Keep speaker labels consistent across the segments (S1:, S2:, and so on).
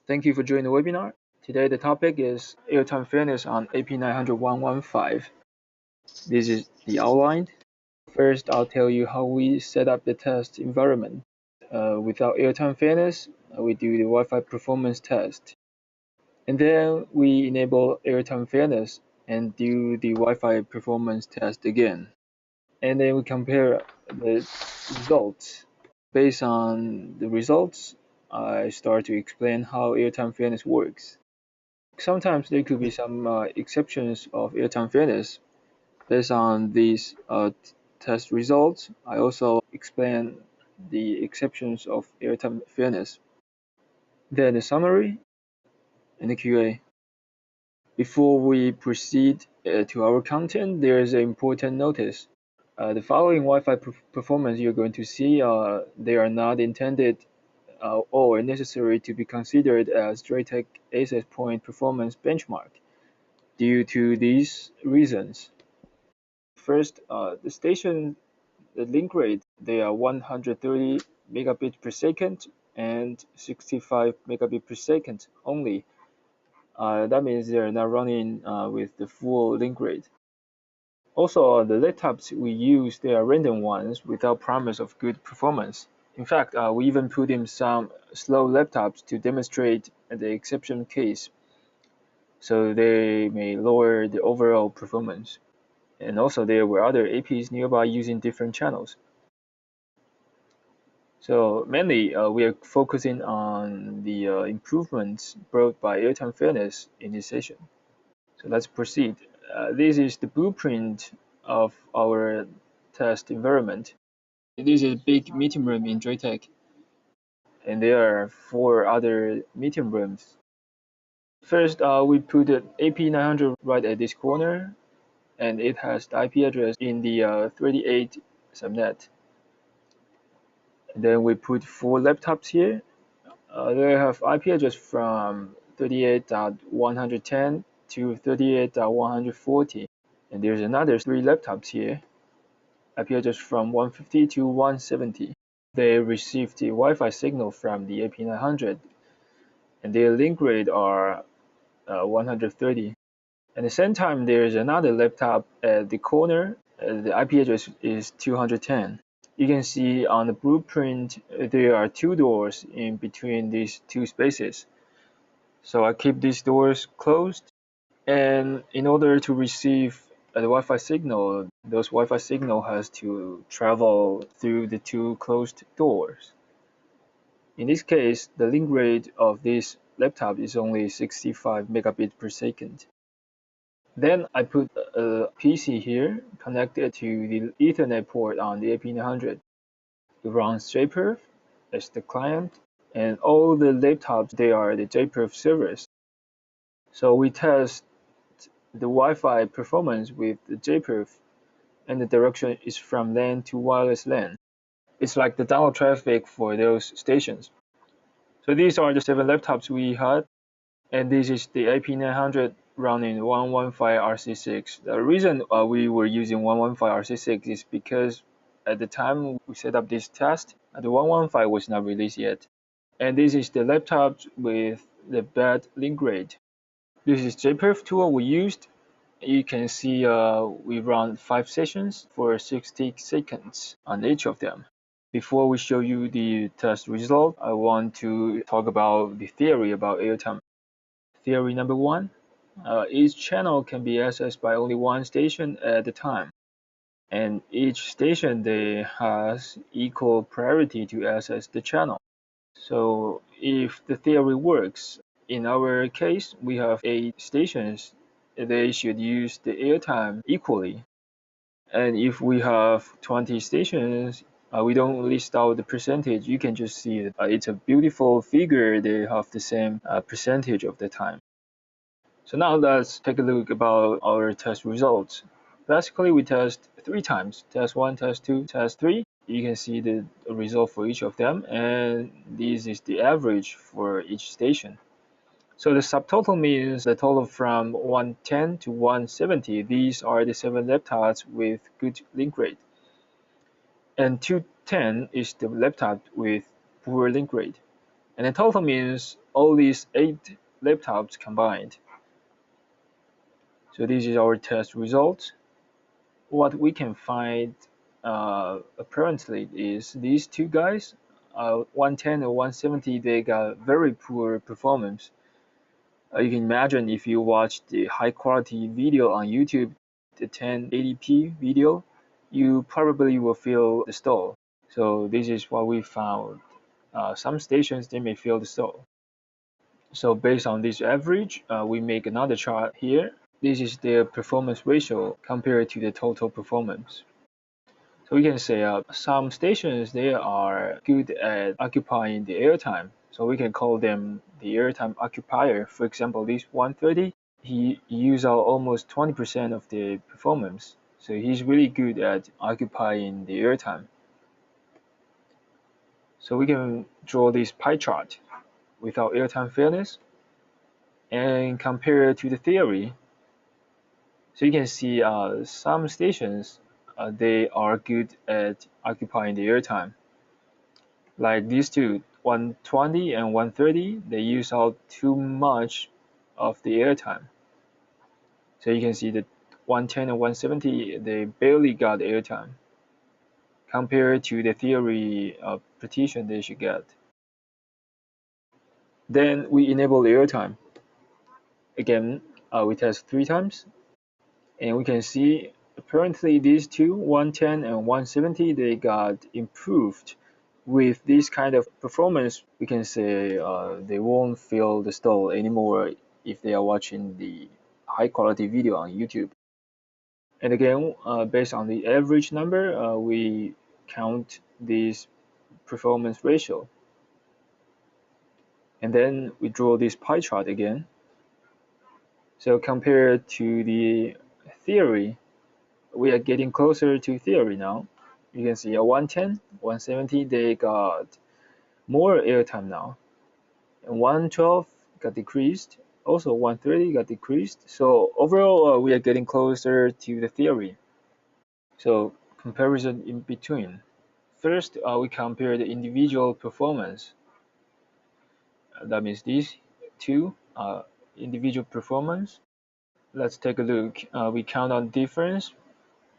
S1: Thank you for joining the webinar. Today the topic is airtime fairness on AP900 115. This is the outline. First, I'll tell you how we set up the test environment. Without airtime fairness, we do the Wi-Fi performance test. And then we enable airtime fairness and do the Wi-Fi performance test again. And then we compare the results. Based on the results, I start to explain how airtime fairness works. Sometimes there could be some exceptions of airtime fairness. Based on these test results, I also explain the exceptions of airtime fairness. Then the summary and the QA. Before we proceed to our content, there is an important notice. The following Wi-Fi performance you're going to see, they are not intended or necessary to be considered as DrayTek access point performance benchmark due to these reasons. First, the link rate, they are 130 megabit per second and 65 megabit per second only. That means they're not running with the full link rate. Also, the laptops we use, they are random ones without promise of good performance. In fact, we even put in some slow laptops to demonstrate the exception case, so they may lower the overall performance. And also there were other APs nearby using different channels. So mainly we are focusing on the improvements brought by airtime fairness in this session. So let's proceed. This is the blueprint of our test environment. This is a big meeting room in DrayTek, and there are 4 other meeting rooms. First, we put the AP900 right at this corner, and it has the IP address in the 38 subnet. And then we put 4 laptops here. They have IP address from 38.110 to 38.140. And there's another 3 laptops here, IP address from 150 to 170. They receive the Wi-Fi signal from the AP900, and their link rate are 130. At the same time, there is another laptop at the corner. The IP address is 210. You can see on the blueprint there are 2 doors in between these 2 spaces. So I keep these doors closed, and in order to receive the Wi-Fi signal, those Wi-Fi signal has to travel through the 2 closed doors. In this case, the link rate of this laptop is only 65 megabit per second. Then I put a PC here connected to the Ethernet port on the AP900. It runs JPerf as the client, and all the laptops, they are the JPerf servers. So we test the Wi-Fi performance with the JPerf, and the direction is from LAN to wireless LAN. It's like the download traffic for those stations. So these are the 7 laptops we had, and this is the AP900 running 115 RC6. The reason we were using 115 RC6 is because at the time we set up this test, the 115 was not released yet. And this is the laptop with the bad link rate. This is JPerf tool we used. You can see we run 5 sessions for 60 seconds on each of them. Before we show you the test result, I want to talk about the theory about airtime. Theory number 1, each channel can be accessed by only one station at a time, and each station they has equal priority to access the channel. So if the theory works, in our case we have 8 stations, they should use the airtime equally. And if we have 20 stations, we don't list out the percentage. You can just see it. It's a beautiful figure. They have the same percentage of the time. So now let's take a look about our test results. Basically, we test 3 times. Test 1, test 2, test 3. You can see the result for each of them, and this is the average for each station. So the subtotal means the total from 110 to 170. These are the 7 laptops with good link rate. And 210 is the laptop with poor link rate. And the total means all these 8 laptops combined. So this is our test result. What we can find apparently is these two guys, 110 and 170, they got very poor performance. You can imagine if you watch the high quality video on YouTube, the 1080p video, you probably will feel the stall. So this is what we found. Some stations, they may feel the stall. So based on this average, we make another chart here. This is their performance ratio compared to the total performance. So we can say some stations, they are good at occupying the airtime. So we can call them the airtime occupier. For example, this 130, he used out almost 20% of the performance. So he's really good at occupying the airtime. So we can draw this pie chart without airtime fairness and compare it to the theory. So you can see some stations, they are good at occupying the airtime. Like these two, 120 and 130, they use out too much of the airtime. So you can see that 110 and 170, they barely got airtime compared to the theory partition they should get. Then we enable airtime. Again, we test 3 times, and we can see apparently these two, 110 and 170, they got improved. With this kind of performance, we can say they won't feel the stall anymore if they are watching the high quality video on YouTube. And again, based on the average number, we count this performance ratio. And then we draw this pie chart again. So compared to the theory, we are getting closer to theory now. You can see a 110, 170, they got more airtime now. And 112 got decreased. Also 130 got decreased. So overall, we are getting closer to the theory. So comparison in between. First, we compare the individual performance. That means these two individual performance. Let's take a look. We count on difference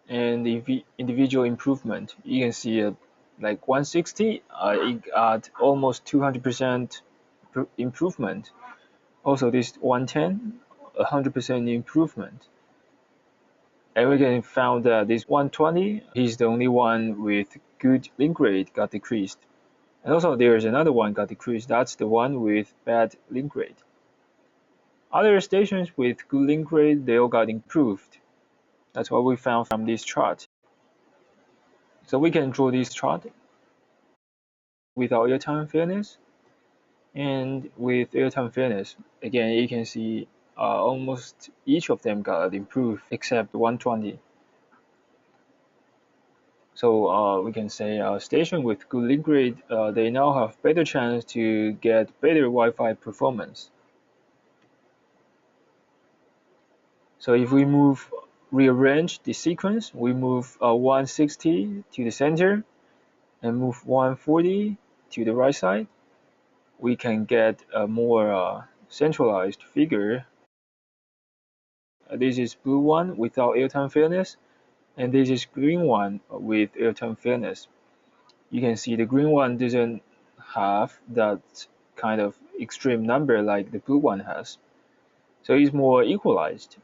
S1: and the individual improvement. You can see like 160, it got almost 200% improvement. Also this 110, 100% improvement. And we can found that this 120, he's the only one with good link rate got decreased. And also there's another one got decreased. That's the one with bad link rate. Other stations with good link rate, they all got improved. That's what we found from this chart. So we can draw this chart without airtime fairness and with airtime fairness. Again, you can see almost each of them got improved except 120. So we can say station with good link rate, they now have better chance to get better Wi-Fi performance. So if we rearrange the sequence, we move 160 to the center and move 140 to the right side, we can get a more centralized figure. This is blue one without airtime fairness, and this is green one with airtime fairness. You can see the green one doesn't have that kind of extreme number like the blue one has. So it's more equalized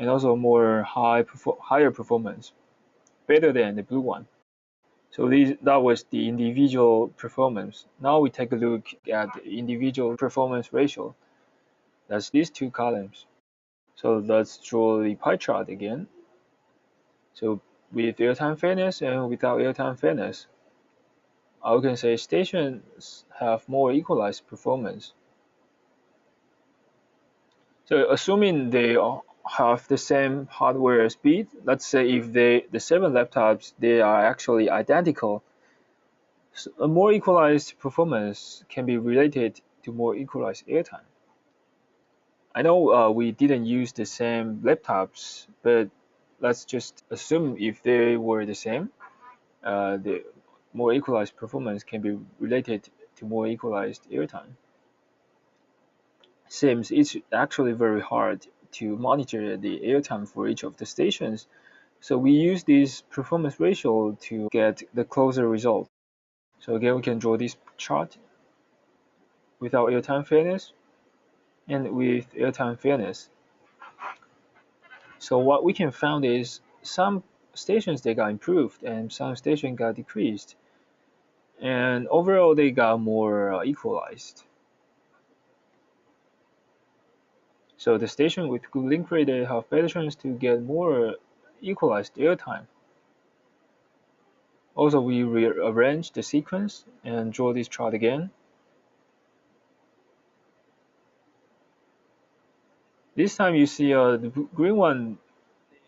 S1: and also more higher performance, better than the blue one. So that was the individual performance. Now we take a look at the individual performance ratio. That's these two columns. So let's draw the pie chart again. So with airtime fairness and without airtime fairness, I can say stations have more equalized performance. So assuming they have the same hardware speed, let's say if the 7 laptops, they are actually identical, so a more equalized performance can be related to more equalized airtime. I know we didn't use the same laptops, but let's just assume if they were the same, the more equalized performance can be related to more equalized airtime. Seems it's actually very hard to monitor the airtime for each of the stations, so we use this performance ratio to get the closer result. So again, we can draw this chart without airtime fairness and with airtime fairness. So what we can find is some stations they got improved and some stations got decreased, and overall they got more equalized. So the station with good link rate they have better chance to get more equalized airtime. Also, we rearrange the sequence and draw this chart again. This time you see the green one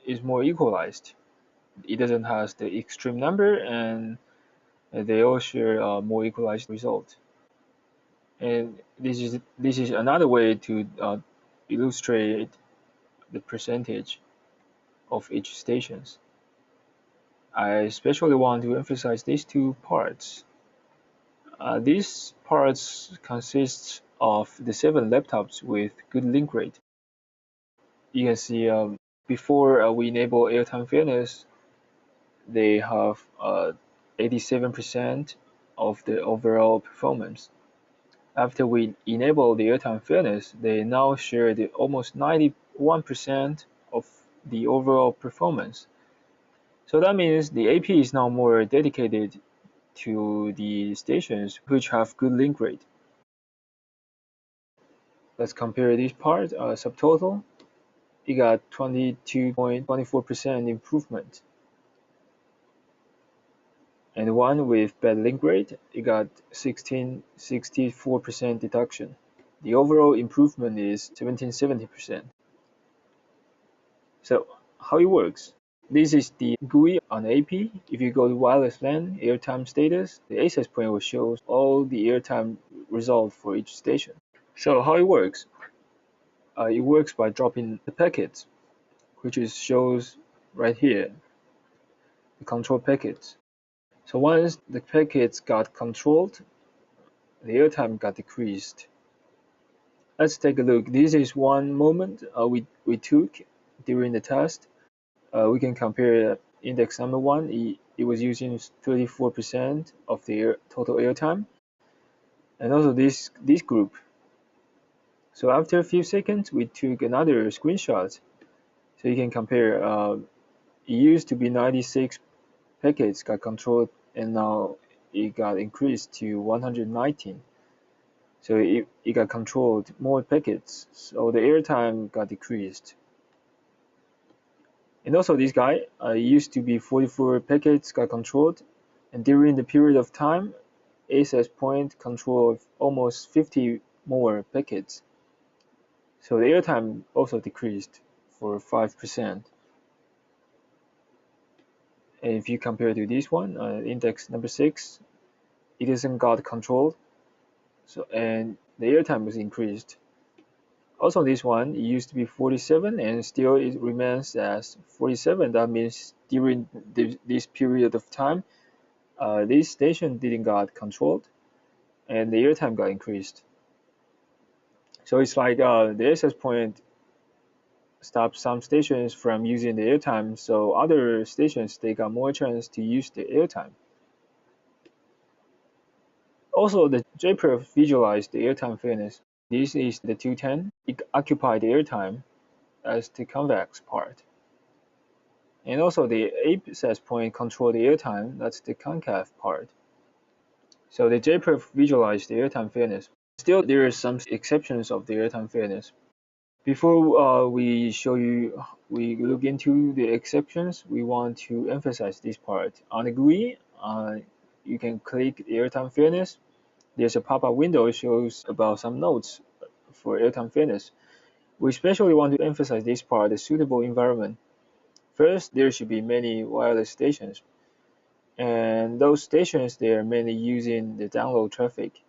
S1: is more equalized. It doesn't have the extreme number, and they all share a more equalized result. And this is another way to illustrate the percentage of each stations. I especially want to emphasize these two parts. These parts consist of the 7 laptops with good link rate. You can see before we enable airtime fairness, they have 87% of the overall performance. After we enable the airtime fairness, they now share the almost 91% of the overall performance. So that means the AP is now more dedicated to the stations which have good link rate. Let's compare this part, subtotal. It got 22.24% improvement. And one with bad link rate, it got 1664% deduction. The overall improvement is 1770%. So how it works? This is the GUI on AP. If you go to wireless LAN airtime status, the access point will show all the airtime result for each station. So how it works? It works by dropping the packets, which is shows right here, the control packets. So once the packets got controlled, the airtime got decreased. Let's take a look. This is one moment we took during the test. We can compare index number 1. It was using 34% of the total airtime, and also this group. So after a few seconds, we took another screenshot. So you can compare. It used to be 96 packets got controlled, and now it got increased to 119. So it got controlled more packets, so the airtime got decreased. And also this guy used to be 44 packets got controlled, and during the period of time, access point controlled almost 50 more packets. So the airtime also decreased for 5%. And if you compare to this one, index number 6, it isn't got controlled, so and the airtime was increased. Also this one, it used to be 47 and still it remains as 47. That means during this period of time, this station didn't got controlled and the airtime got increased. So it's like the access point stops some stations from using the airtime, so other stations they got more chance to use the airtime. Also, the JPerf visualized the airtime fairness. This is the 210. It occupied the airtime as the convex part. And also the access point control the airtime, that's the concave part. So the JPerf visualized the airtime fairness. Still, there are some exceptions of the airtime fairness. Before we look into the exceptions, we want to emphasize this part. On the GUI, you can click the airtime fairness. There's a pop-up window that shows about some notes for airtime fairness. We especially want to emphasize this part, the suitable environment. First, there should be many wireless stations, and those stations they are mainly using the download traffic.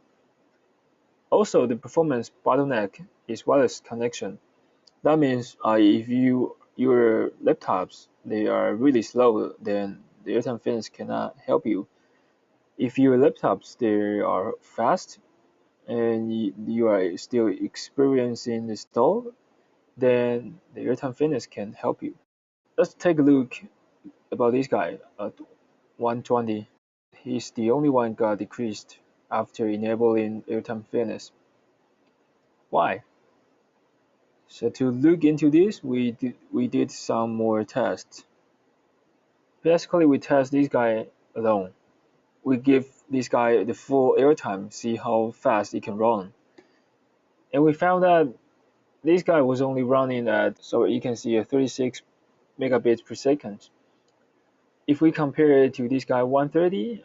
S1: Also, the performance bottleneck is wireless connection. That means if your laptops they are really slow, then the airtime fairness cannot help you. If your laptops they are fast and you are still experiencing the stall, then the airtime fitness can help you. Let's take a look about this guy at 120. He's the only one got decreased after enabling airtime fitness. Why? So to look into this, we did some more tests. Basically, we test this guy alone. We give this guy the full airtime, see how fast it can run. And we found that this guy was only running at, so you can see a 36 megabits per second. If we compare it to this guy 130,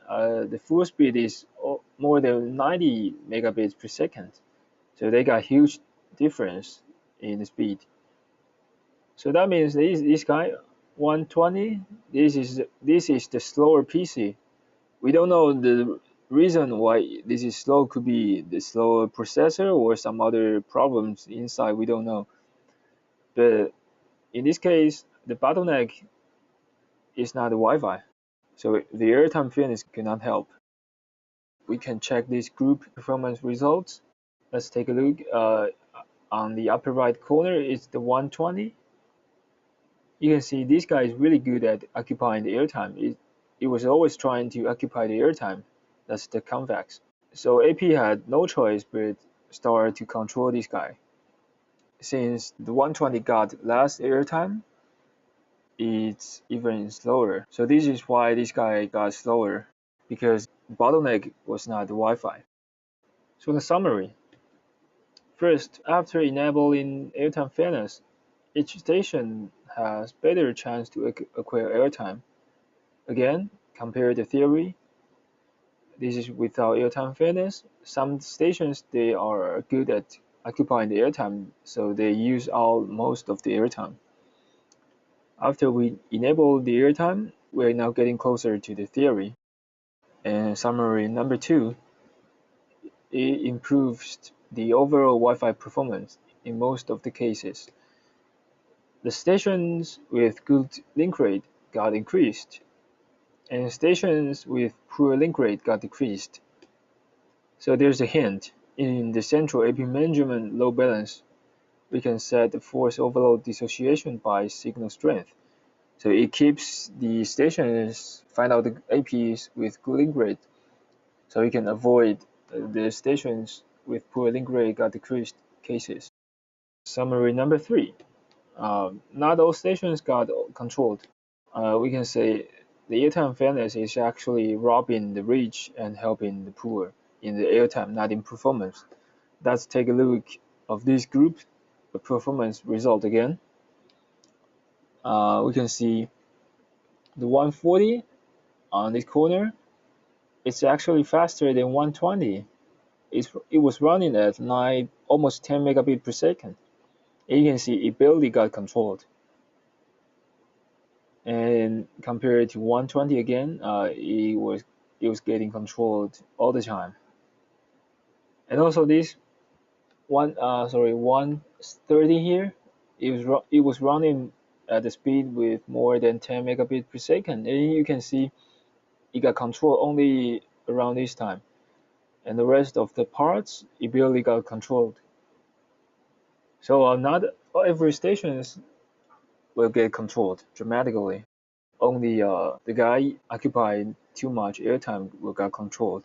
S1: the full speed is more than 90 megabits per second. So they got huge difference in the speed. So that means this guy 120, this is the slower PC. We don't know the reason why this is slow. Could be the slower processor or some other problems inside. We don't know. But in this case, the bottleneck is not the Wi-Fi. So the airtime fitness cannot help. We can check this group performance results. Let's take a look. On the upper right corner is the 120. You can see this guy is really good at occupying the airtime. It was always trying to occupy the airtime. That's the convex. So AP had no choice but start to control this guy. Since the 120 got less airtime, it's even slower. So this is why this guy got slower, because bottleneck was not the Wi-Fi. So the summary. First, after enabling airtime fairness, each station has better chance to acquire airtime. Again, compare the theory. This is without airtime fairness. Some stations they are good at occupying the airtime, so they use most of the airtime. After we enable the airtime, we're now getting closer to the theory. And summary number 2, it improves the overall Wi-Fi performance in most of the cases. The stations with good link rate got increased, and stations with poor link rate got decreased. So there's a hint. In the central AP management load balance, we can set the force overload dissociation by signal strength. So it keeps the stations find out the APs with good link rate, so we can avoid the stations with poor link rate got decreased cases. Summary number 3. Not all stations got controlled. We can say the airtime fairness is actually robbing the rich and helping the poor in the airtime, not in performance. Let's take a look of this group performance result again. We can see the 140 on this corner. It's actually faster than 120. It was running at almost 10 megabit per second. And you can see it barely got controlled. And compared to 120 again, it was getting controlled all the time. And also this 130 here, it was running at the speed with more than 10 megabit per second, and you can see it got controlled only around this time, and the rest of the parts it barely got controlled. So not every stations will get controlled dramatically. Only the guy occupying too much airtime will get controlled.